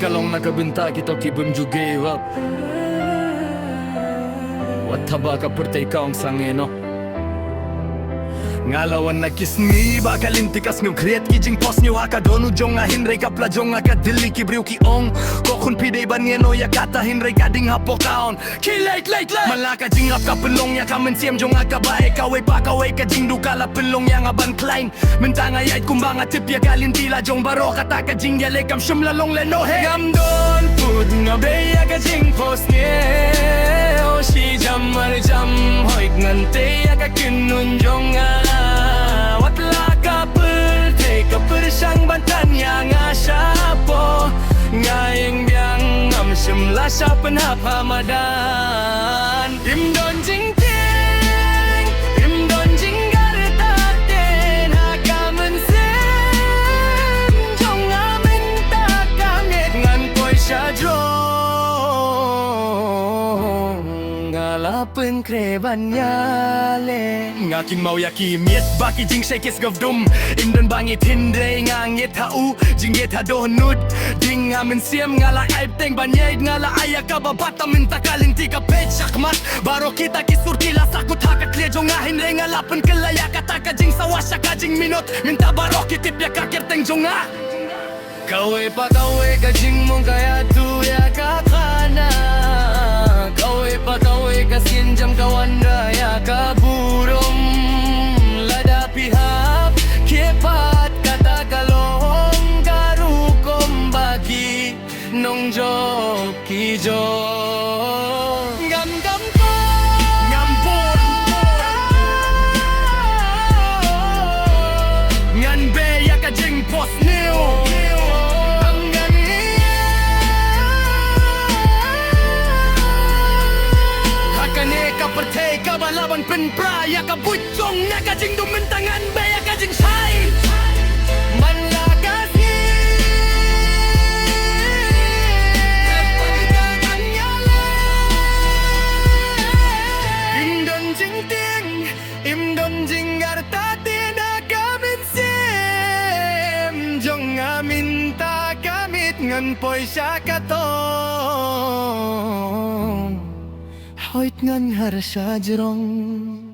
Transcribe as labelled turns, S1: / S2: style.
S1: kalong nakabinta KITO kibim JINGRWAI Wat haba ka pertay kaong sangeno Ngalawan na kisni bakalintikas ng kreat kijing pos niyo haka donu jong nga hinray ka plajong nga kadili kibriw kiong kokun pide ban ngeno ya kata hinray kading hapo kaon kilait lait lait malaka jingap ka pelong ya kamen siem jong nga kabae kaway pa kaway ka jing dukala pelong ya nga ban klein mentanga yait kumbanga tip ya galintila jong baro kata ka jing ya lekam shumlalong leno he gam don pud nga beya ka jing pos niye o shi jam mar jam hoik ngante ya ka kinun jong nga Siyang bantan niya nga siya po Ngayang biyang amsimla sa panapamadan Imdon jing ting Imdon jing garitatin Hakaman sim Jong amin takamit Ngan ko'y siya drong Ngalapin kreban nyale Ngakin mau yakimiet baki jing shakis gavdum Imdan bangit hindre ngangit hau Jingit hadonut Ding amin siem ngala aib teng banyait ngala ayak kababata minta kalinti ka page shakmat Baro kita kisur kila sakut hakat lejo nga hindre ngalapan kelaya kata ka jing sawasya ka jing minot Minta baro kitip ya kakir teng jonga Kawe pa kawe ka jing mong kaya tuya kakana Kawe pa kawe ka sinjam kawanda ya kaburong Lada pihap Kepat kata kalong Garukom bagi Nong jok kijo Ngam-ngam po Ngampon Ngan beya ka jing pos niyo Pertay ka balaban penpraya ka butjong na kajing dumintangan baya kajing say manlakasi imdon jing ting imdon jing gartatin akamin sim jong amin takamit ngan poy siya katong Hoyt ngan harsya jerong